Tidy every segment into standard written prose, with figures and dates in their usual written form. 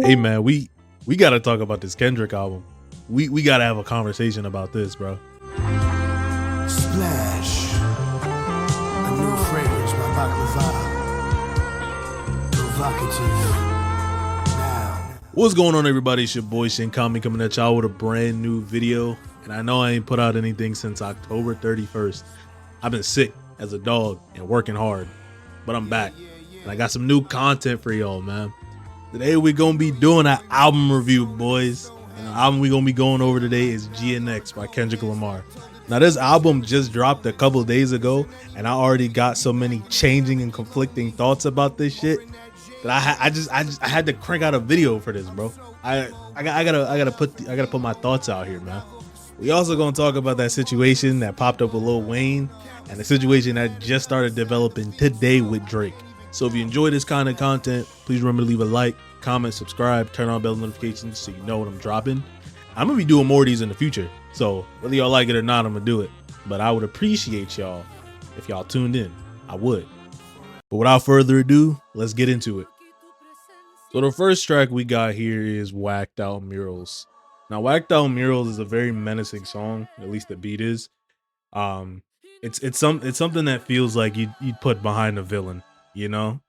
Hey man, we gotta talk about this Kendrick album. We gotta have a conversation about this, bro. Splash, a new fragrance by Baklava, provocative. Now, What's going on, everybody? It's your boy Shinkami coming at y'all with a brand new video, and I know I ain't put out anything since October 31st. I've been sick as a dog and working hard, but I'm back, and I got some new content for y'all, man. Today we're gonna be doing an album review, boys. And the album we're gonna be going over today is GNX by Kendrick Lamar. Now this album just dropped a couple days ago, and I already got so many changing and conflicting thoughts about this shit that I had to crank out a video for this, bro. I gotta put my thoughts out here, man. We also gonna talk about that situation that popped up with Lil Wayne and the situation that just started developing today with Drake. So if you enjoy this kind of content, please remember to leave a like, comment, subscribe, turn on bell notifications so you know when I'm dropping. I'm gonna be doing more of these in the future, so whether y'all like it or not, I'm gonna do it. But I would appreciate y'all if y'all tuned in. I would. But without further ado, let's get into it. So the first track we got here is Wacced Out Murals. Now Wacced Out Murals is a very menacing song, at least the beat is. It's something that feels like you'd put behind a villain, you know?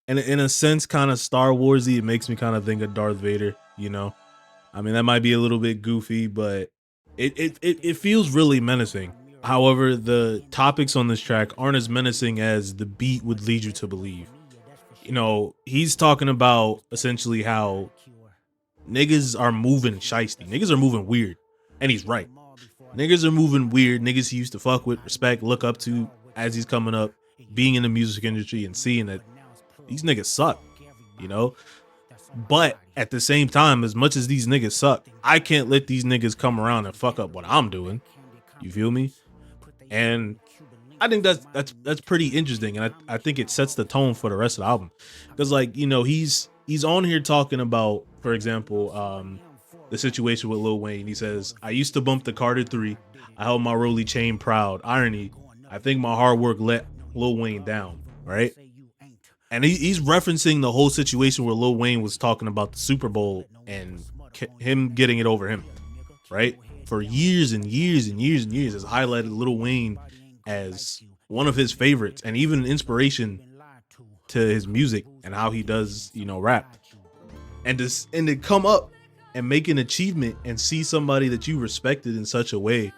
And in a sense, kind of Star Warsy. It makes me kind of think of Darth Vader, you know? I mean, that might be a little bit goofy, but it feels really menacing. However, the topics on this track aren't as menacing as the beat would lead you to believe. You know, he's talking about essentially how niggas are moving shiesty. Niggas are moving weird. And he's right. Niggas are moving weird. Niggas he used to fuck with, respect, look up to as he's coming up, being in the music industry and seeing that these niggas suck, you know? But at the same time, as much as these niggas suck, I can't let these niggas come around and fuck up what I'm doing. You feel me? And I think that's pretty interesting, and I think it sets the tone for the rest of the album. Because, like, you know, he's on here talking about, for example, the situation with Lil Wayne. He says, I used to bump the Carter 3. I held my Rolly chain proud. Irony, I think my hard work let Lil Wayne down, right? And he's referencing the whole situation where Lil Wayne was talking about the Super Bowl and him getting it over him, right? For years and years and years and years has highlighted Lil Wayne as one of his favorites and even an inspiration to his music and how he does, you know, rap. And to come up and make an achievement and see somebody that you respected in such a way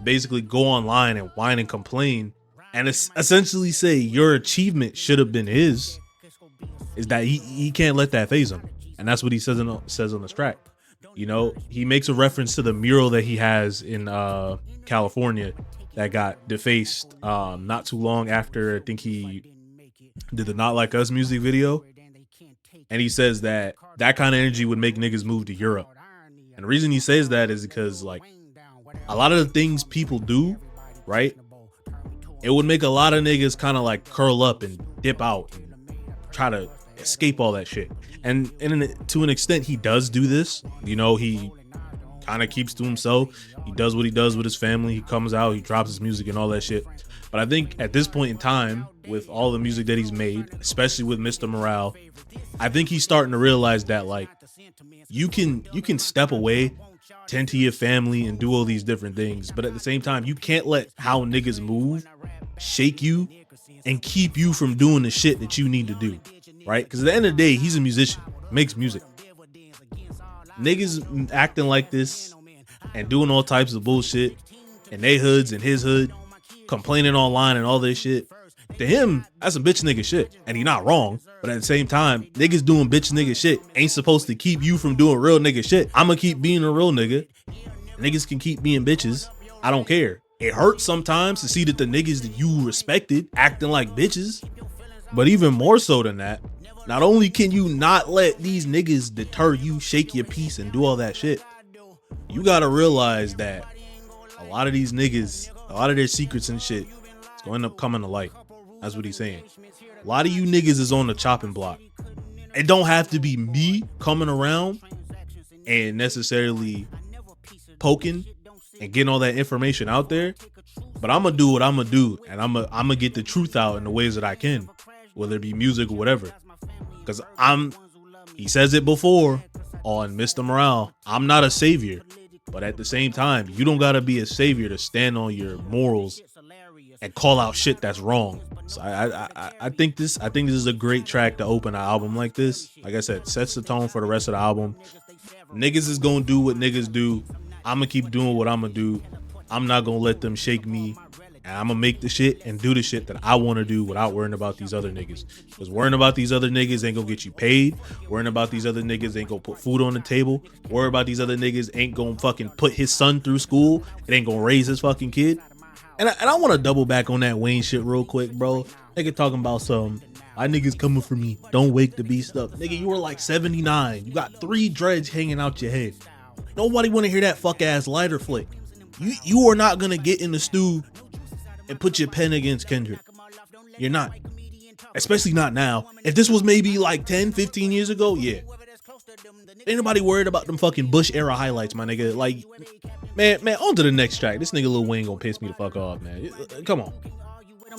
basically go online and whine and complain and essentially say your achievement should have been his, is that he can't let that phase him. And that's what he says on this track. You know, he makes a reference to the mural that he has in California that got defaced not too long after I think he did the Not Like Us music video. And he says that kind of energy would make niggas move to Europe. And the reason he says that is because, like, a lot of the things people do, right, it would make a lot of niggas kind of like curl up and dip out and try to escape all that shit. And to an extent, he does do this. You know, he kind of keeps to himself. He does what he does with his family. He comes out, he drops his music and all that shit. But I think at this point in time, with all the music that he's made, especially with Mr. Morale, I think he's starting to realize that, like, you can step away, tend to your family and do all these different things, but at the same time, you can't let how niggas move shake you and keep you from doing the shit that you need to do, right? Because at the end of the day, he's a musician, makes music. Niggas acting like this and doing all types of bullshit in they hoods and his hood, complaining online and all this shit, to him, that's some bitch nigga shit. And he not wrong, but at the same time, niggas doing bitch nigga shit ain't supposed to keep you from doing real nigga shit. I'ma keep being a real nigga. Niggas can keep being bitches. I don't care. It hurts sometimes to see that the niggas that you respected acting like bitches. But even more so than that, not only can you not let these niggas deter you, shake your peace and do all that shit, you gotta realize that a lot of these niggas, a lot of their secrets and shit, it's going to end up coming to light. That's what he's saying. A lot of you niggas is on the chopping block. It don't have to be me coming around and necessarily poking and getting all that information out there, but I'm gonna do what I'm gonna do, and I'm gonna get the truth out in the ways that I can, whether it be music or whatever. Because I'm He says it before on Mr. Morale. I'm not a savior, but at the same time, you don't gotta be a savior to stand on your morals and call out shit that's wrong. So I think this is a great track to open an album like this. Like I said, sets the tone for the rest of the album. Niggas is gonna do what niggas do. I'm gonna keep doing what I'm gonna do. I'm not gonna let them shake me. And I'm gonna make the shit and do the shit that I want to do without worrying about these other niggas. Because worrying about these other niggas ain't gonna get you paid. Worrying about these other niggas ain't gonna put food on the table. Worrying about these other niggas ain't gonna fucking put his son through school. It ain't gonna raise his fucking kid. And I want to double back on that Wayne shit real quick, bro. Nigga talking about some, my niggas coming for me. Don't wake the beast up. Nigga, you were like 79. You got 3 dreads hanging out your head. Nobody want to hear that fuck ass lighter flick. You are not gonna get in the stew and put your pen against Kendrick. You're not. Especially not now. If this was maybe like 10, 15 years ago, yeah. Ain't nobody worried about them fucking Bush era highlights, my nigga. Like, man, on to the next track. This nigga Lil Wayne gonna piss me the fuck off, man. Come on.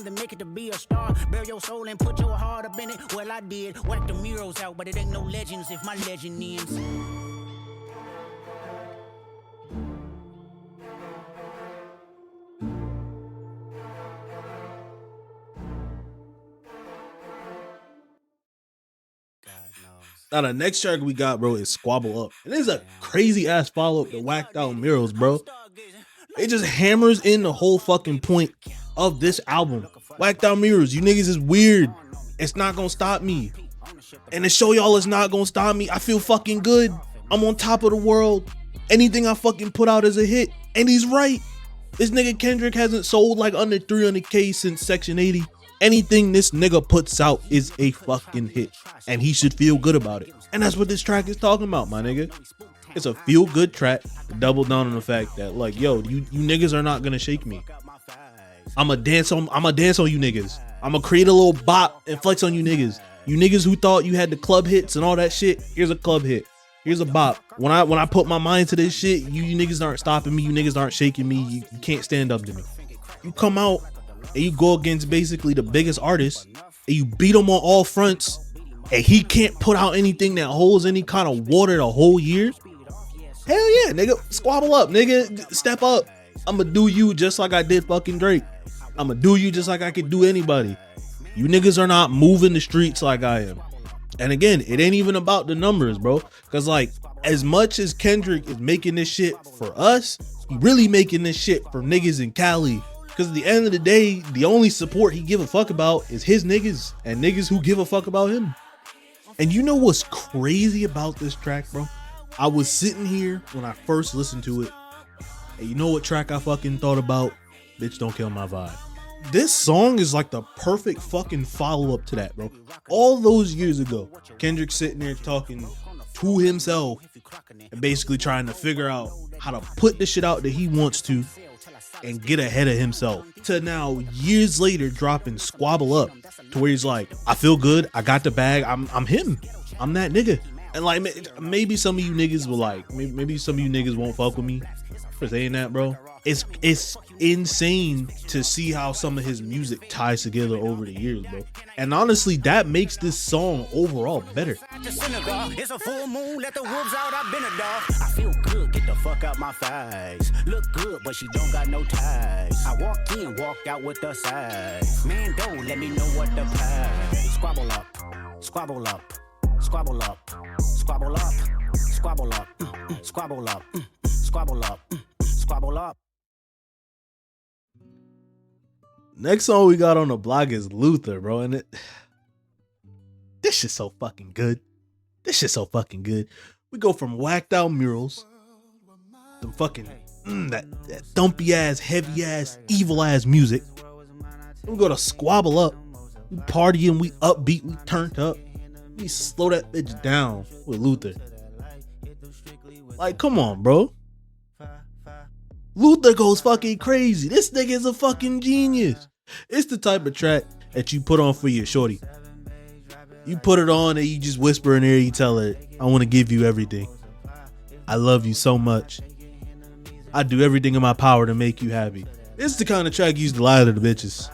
To make it to be a star, bear your soul and put your heart up in it. Well, I did whack the murals out, but it ain't no legends if my legend ends. Now the next track we got, bro, is Squabble Up. And it's a crazy ass follow up to Wacced Out Murals, bro. It just hammers in the whole fucking point of this album. Wacced Out Murals, you niggas is weird. It's not gonna stop me. And to show y'all it's not gonna stop me, I feel fucking good. I'm on top of the world. Anything I fucking put out is a hit. And he's right. This nigga Kendrick hasn't sold like under 300K since Section 80. Anything this nigga puts out is a fucking hit. And he should feel good about it. And that's what this track is talking about, my nigga. It's a feel good track to double down on the fact that, like, yo, you niggas are not gonna shake me. I'ma dance on you niggas. I'ma create a little bop and flex on you niggas. You niggas who thought you had the club hits and all that shit, here's a club hit. Here's a bop. When I put my mind to this shit, you niggas aren't stopping me. You niggas aren't shaking me. You can't stand up to me. You come out and you go against basically the biggest artist and you beat him on all fronts and he can't put out anything that holds any kind of water the whole year. Hell yeah, nigga. Squabble up, nigga. Step up. I'ma do you just like I did fucking Drake. I'ma do you just like I could do anybody. You niggas are not moving the streets like I am. And again, it ain't even about the numbers, bro. Cause like, as much as Kendrick is making this shit for us, he really making this shit for niggas in Cali. Cause at the end of the day, the only support he give a fuck about is his niggas and niggas who give a fuck about him. And you know what's crazy about this track, bro? I was sitting here when I first listened to it, and you know what track I fucking thought about? Bitch Don't Kill My Vibe. This song is like the perfect fucking follow-up to that, bro. All those years ago, Kendrick sitting there talking to himself and basically trying to figure out how to put the shit out that he wants to and get ahead of himself. To now, years later, dropping Squabble Up, to where he's like, I feel good, I got the bag, I'm him. I'm that nigga. And like, maybe some of you niggas will like, maybe some of you niggas won't fuck with me for saying that, bro. It's insane to see how some of his music ties together over the years, bro. And honestly, that makes this song overall better. It's a full moon, let the wolves out, I've been a dog. I feel good, get the fuck out my face. Look good, but she don't got no ties. I walk in, walk out with the size. Man, don't let me know what the past. Squabble up, squabble up, squabble up, squabble up, squabble up, squabble up, squabble up, squabble up. Next song we got on the block is Luther, bro. And this shit's so fucking good. This shit's so fucking good. We go from Wacced Out Murals, some fucking that thumpy ass, heavy ass, evil ass music. Then we go to Squabble Up. We partying, we upbeat, we turned up. We slow that bitch down with Luther. Like, come on, bro. Luther goes fucking crazy. This nigga is a fucking genius. It's the type of track that you put on for your shorty. You put it on and you just whisper in her ear, you tell her, I want to give you everything. I love you so much. I do everything in my power to make you happy. This is the kind of track you used to lie to the bitches.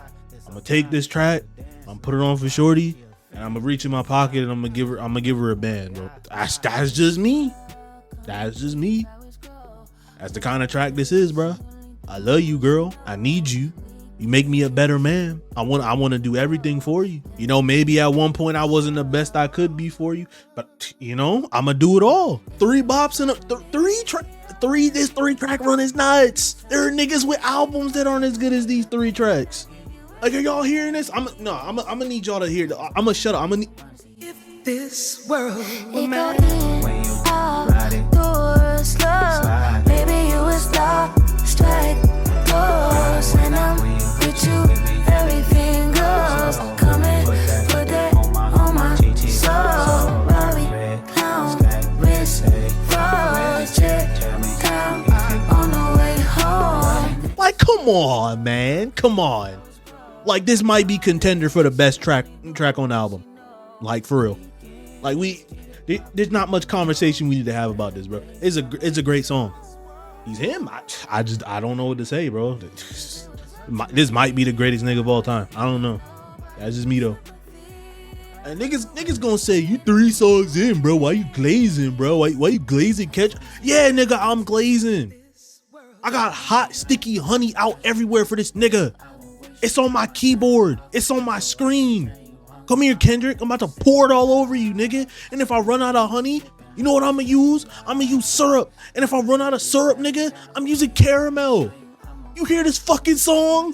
I'm gonna take this track, I'm gonna put it on for shorty, and I'm gonna reach in my pocket and I'm gonna give her a band, bro. That's just me. That's just me. That's the kind of track this is, bro. I love you, girl. I need you. You make me a better man. I want to do everything for you. You know, maybe at one point I wasn't the best I could be for you, but you know, I'm gonna do it all. 3 bops and this 3-track run is nuts. There are niggas with albums that aren't as good as these 3 tracks. Like, are y'all hearing this? I'm gonna need y'all to hear. I'm gonna shut up. If this world were It mine, go in, out, door, slow. Baby, you was lost, straight doors, and I'm with you. Everything goes. Come and put that on my soul. Bobby, clown, wrist, froze, jet, down on the way home. Like, come on, man. Come on. Like, this might be contender for the best track on the album. Like, for real. Like, there's not much conversation we need to have about this, bro. It's a great song. He's him. I don't know what to say, bro. This might be the greatest nigga of all time. I don't know. That's just me though. And niggas gonna say, you 3 songs in, bro. Why you glazing, bro? Why you glazing? Catch? Yeah, nigga, I'm glazing. I got hot, sticky honey out everywhere for this nigga. It's on my keyboard. It's on my screen. Come here, Kendrick. I'm about to pour it all over you, nigga. And if I run out of honey, you know what I'm gonna use? I'm gonna use syrup. And if I run out of syrup, nigga, I'm using caramel. You hear this fucking song?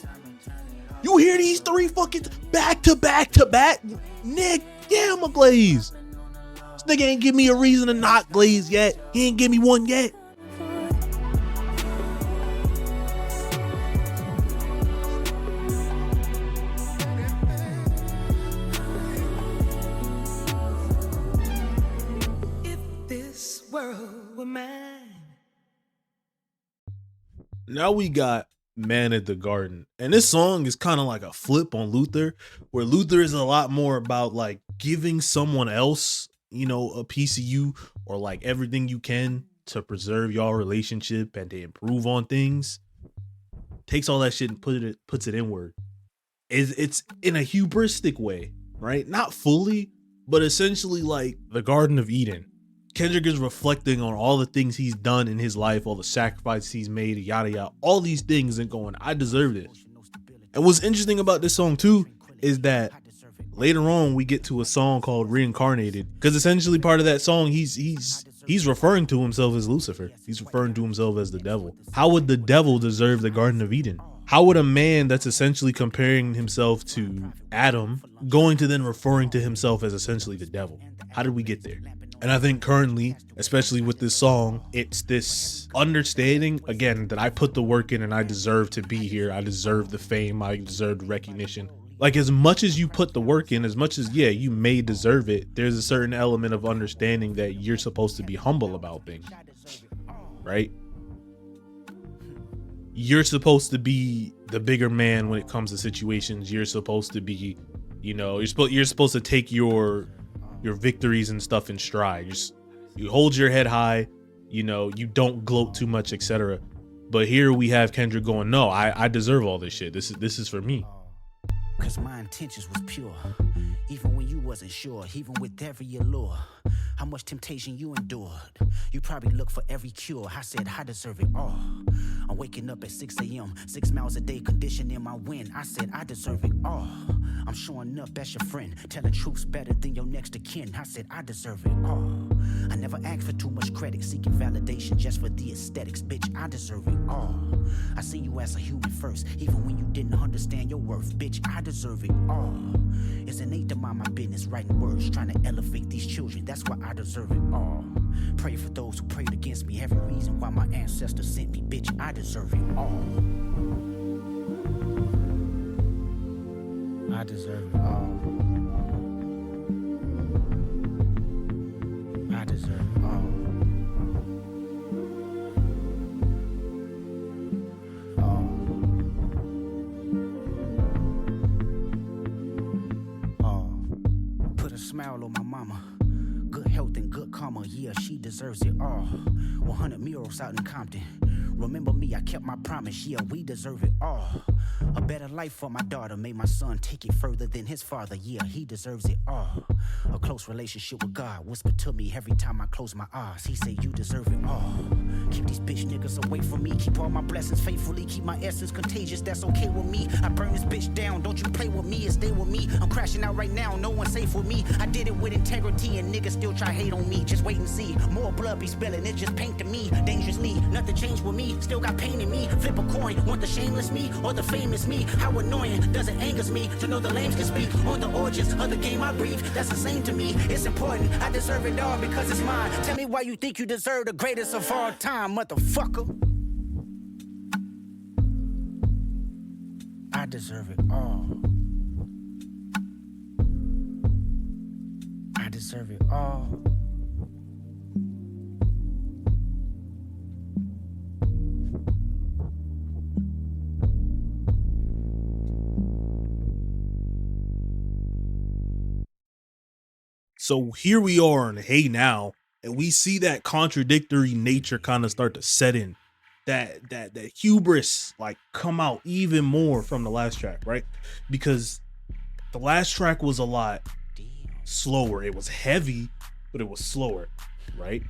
You hear these 3 fucking back to back to back? Nick, yeah, I'm a glaze. This nigga ain't give me a reason to not glaze yet. He ain't give me one yet. Now we got Man at the Garden. And this song is kind of like a flip on Luther, where Luther is a lot more about like giving someone else, you know, a piece of you or like everything you can to preserve y'all relationship and to improve on things. Takes all that shit and puts it inward. It's in a hubristic way, right? Not fully, but essentially like the Garden of Eden. Kendrick is reflecting on all the things he's done in his life, all the sacrifices he's made, yada yada, all these things, and going, I deserve this. And what's interesting about this song too is that later on we get to a song called Reincarnated, because essentially part of that song he's referring to himself as Lucifer. He's referring to himself as the devil. How would the devil deserve the Garden of Eden? How would a man that's essentially comparing himself to Adam going to then referring to himself as essentially the devil? How did we get there? And I think currently, especially with this song, it's this understanding, again, that I put the work in and I deserve to be here. I deserve the fame. I deserve the recognition. Like, as much as you put the work in, as much as, yeah, you may deserve it, there's a certain element of understanding that you're supposed to be humble about things, right? You're supposed to be the bigger man when it comes to situations. You're supposed to be, you know, you're supposed to take your victories and stuff in stride. You hold your head high, you know, you don't gloat too much, etc. But here we have Kendrick going, no, I deserve all this shit. This is for me. Cause my intentions was pure, even when you wasn't sure, even with every allure. How much temptation you endured. You probably look for every cure. I said I deserve it all. I'm waking up at 6 a.m., 6 miles a day, conditioning my wind. I said I deserve it all. I'm showing up as your friend, telling truths better than your next of kin. I said I deserve it all. I never asked for too much credit, seeking validation just for the aesthetics. Bitch, I deserve it all. I see you as a human first, even when you didn't understand your worth. Bitch, I deserve it all. It's innate to mind my business, writing words, trying to elevate these children. That's why I deserve it all. Pray for those who prayed against me. Every reason why my ancestors sent me. Bitch, I deserve it all. I deserve it all. I deserve it all. Put a smile on my mama. Good health and good karma. mama, yeah, she deserves it all. 100 murals out in Compton. Remember me, I kept my promise, yeah, we deserve it all. A better life for my daughter, made my son take it further than his father, yeah, he deserves it all. A close relationship with God, whisper to me every time I close my eyes, he say you deserve it all. Keep these bitch niggas away from me, keep all my blessings faithfully, keep my essence contagious, that's okay with me. I burn this bitch down, don't you play with me and stay with me. I'm crashing out right now, no one's safe with me. I did it with integrity and niggas still try hate on me, just wait and see. More blood be spilling, it's just paint to me, dangerously, nothing changed with me. Still got pain in me, flip a coin, want the shameless me or the famous me? How annoying does it angers me to know the lames can speak on the origins of the game I breathe? That's insane to me, it's important, I deserve it all because it's mine. Tell me why you think you deserve the greatest of all time, motherfucker. I deserve it all. I deserve it all. So here we are on Hey Now, and we see that contradictory nature kind of start to set in. That hubris like come out even more from the last track, right? Because the last track was a lot slower. It was heavy, but it was slower, right?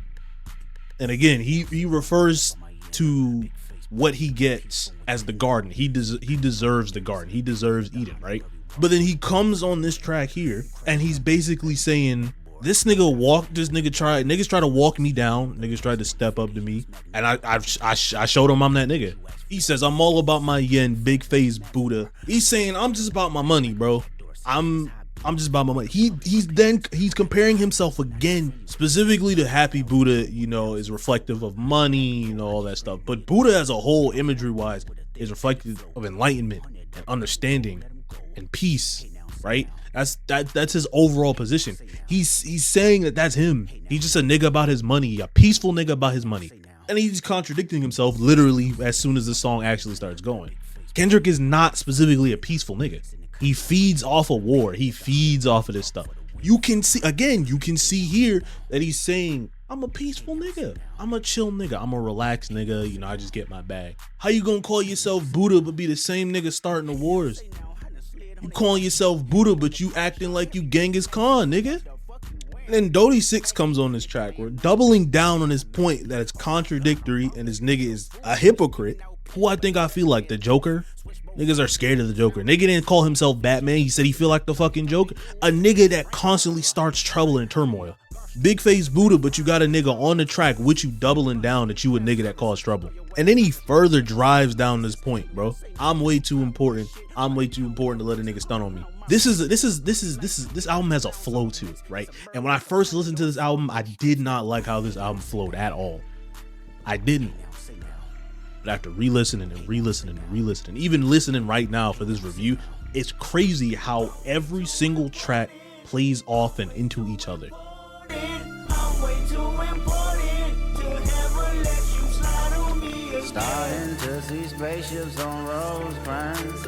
And again, he refers to what he gets as the garden. He deserves the garden. He deserves Eden, right? But then he comes on this track here and he's basically saying, niggas try to walk me down, niggas tried to step up to me, and I showed him I'm that nigga. He says I'm all about my yen, big face Buddha. He's saying I'm just about my money, bro. I'm just about my money. He's comparing himself again, specifically to Happy Buddha, you know, is reflective of money, you know, all that stuff. But Buddha as a whole, imagery wise, is reflective of enlightenment and understanding and peace, right? That's his overall position. He's saying that that's him. He's just a nigga about his money, a peaceful nigga about his money. And he's contradicting himself literally as soon as the song actually starts going. Kendrick is not specifically a peaceful nigga. He feeds off of war. He feeds off of this stuff. You can see here that he's saying, I'm a peaceful nigga. I'm a chill nigga. I'm a relaxed nigga. You know, I just get my bag. How you gonna call yourself Buddha but be the same nigga starting the wars? You calling yourself Buddha, but you acting like you Genghis Khan, nigga. And then Dodie 6 comes on this track. We're doubling down on his point that it's contradictory and this nigga is a hypocrite. Who I feel like the Joker. Niggas are scared of the Joker. Nigga didn't call himself Batman. He said he feel like the fucking Joker. A nigga that constantly starts trouble and turmoil. Big face Buddha, but you got a nigga on the track with you doubling down that you a nigga that caused trouble. And then he further drives down this point, bro. I'm way too important. I'm way too important to let a nigga stun on me. This album has a flow to it, right? And when I first listened to this album, I did not like how this album flowed at all. I didn't. But after re-listening and re-listening and re-listening, even listening right now for this review, it's crazy how every single track plays off and into each other. Starting to see spaceships on Rosecrans.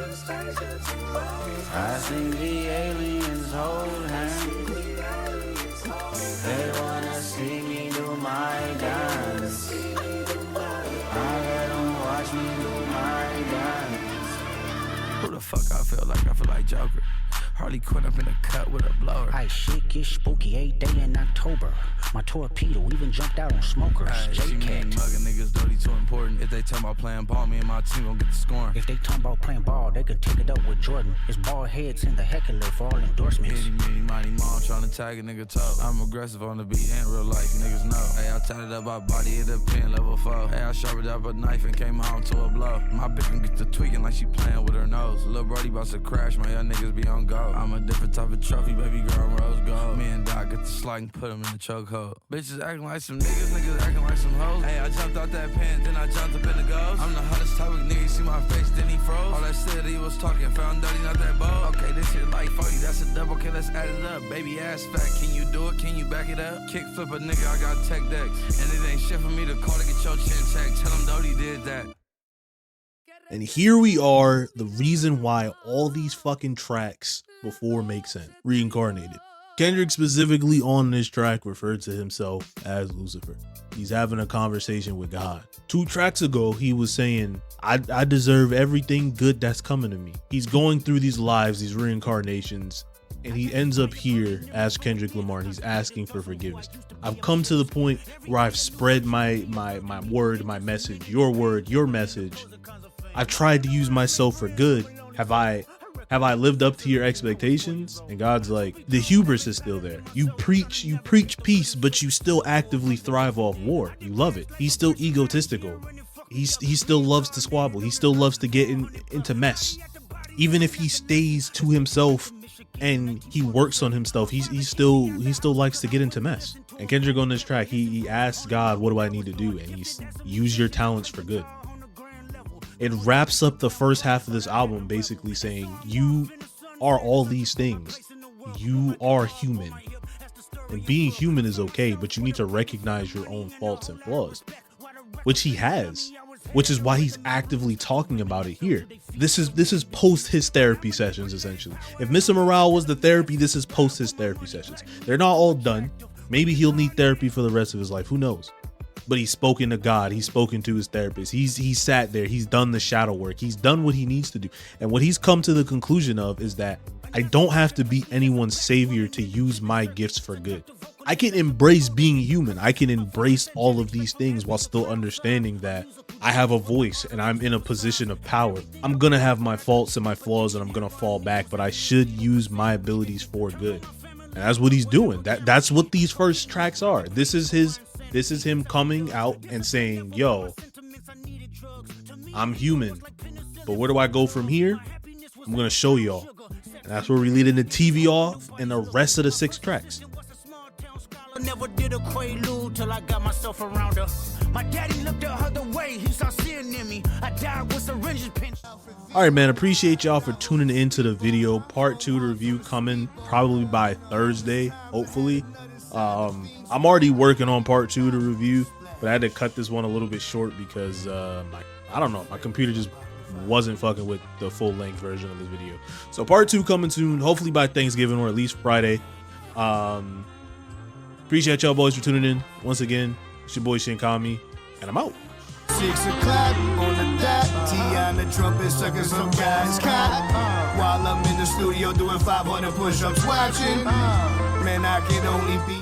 I think the aliens hold hands. They wanna see me do my dance. I let them watch me do my dance. Who the fuck I feel like Joker. Harley Quinn up in the cut with a blower. I shit get spooky 8 day in October. My torpedo even jumped out on smokers. J-Cat. Mugging niggas dirty too important. If they talking about playing ball, me and my team gon' get the scoring. If they talking about playing ball, they could take it up with Jordan. It's ball heads in the heckler for all endorsements. Meaty, mighty mom tryna tag a nigga toe. I'm aggressive on the beat and real life, niggas know. Hey, I tatted up my body at a pin level 4. Hey, I sharpened up a knife and came home to a blow. My bitch can get to tweaking like she playing with her nose. Lil' Brody about to crash, my young niggas be on go. I'm a different type of trophy, baby girl, I'm rose gold. Me and Doc get the slide and put them in the chokehold. Bitches acting like some niggas acting like some hoes. Hey, I jumped out that pen, then I jumped up in the ghost. I'm the hottest type of nigga, see my face, then he froze. All that shit he was talking, found out he not that bold. Okay, this shit like 40, that's a double, okay, let's add it up. Baby ass fat, can you do it? Can you back it up? Kick flip a nigga, I got tech decks. And it ain't shit for me to call to get your chin checked. Tell him Dodie did that. And here we are, the reason why all these fucking tracks before make sense. Reincarnated. Kendrick specifically on this track referred to himself as Lucifer. He's having a conversation with God. 2 tracks ago, he was saying, I deserve everything good that's coming to me. He's going through these lives, these reincarnations, and he ends up here as Kendrick Lamar, and he's asking for forgiveness. I've come to the point where I've spread my word, my message, your word, your message. I've tried to use myself for good. Have I lived up to your expectations? And God's like, the hubris is still there. You preach peace, but you still actively thrive off war. You love it. He's still egotistical. He still loves to squabble. He still loves to get into mess. Even if he stays to himself and he works on himself, he still likes to get into mess. And Kendrick on this track, he asks God, what do I need to do? And he's use your talents for good. It wraps up the first half of this album basically saying, you are all these things. You are human. And being human is okay, but you need to recognize your own faults and flaws, which he has, which is why he's actively talking about it here. This is post his therapy sessions, essentially. If Mr. Morale was the therapy, this is post his therapy sessions. They're not all done. Maybe he'll need therapy for the rest of his life. Who knows? But he's spoken to God. He's spoken to his therapist. He's sat there. He's done the shadow work. He's done what he needs to do. And what he's come to the conclusion of is that I don't have to be anyone's savior to use my gifts for good. I can embrace being human. I can embrace all of these things while still understanding that I have a voice and I'm in a position of power. I'm going to have my faults and my flaws and I'm going to fall back, but I should use my abilities for good. And that's what he's doing. That's what these first tracks are. This is him coming out and saying, yo, I'm human, but where do I go from here? I'm going to show y'all. And that's where we lead into TV Off and the rest of the 6 tracks. Never did a quaalude till I got myself around her. My daddy looked at her the way he saw seeing in me. I died with syringes pinched. All right, man. Appreciate y'all for tuning into the video. Part 2 review coming probably by Thursday, hopefully. I'm already working on part 2 to review, but I had to cut this one a little bit short because I don't know, my computer just wasn't fucking with the full length version of this video. So part 2 coming soon, hopefully by Thanksgiving or at least Friday. Appreciate y'all boys for tuning in. Once again, it's your boy Shinkami, and I'm out. 6 o'clock on the dot. T on the trumpet, sucking some guys caught. While I'm in the studio doing 500 push-ups watching. Man, I can only be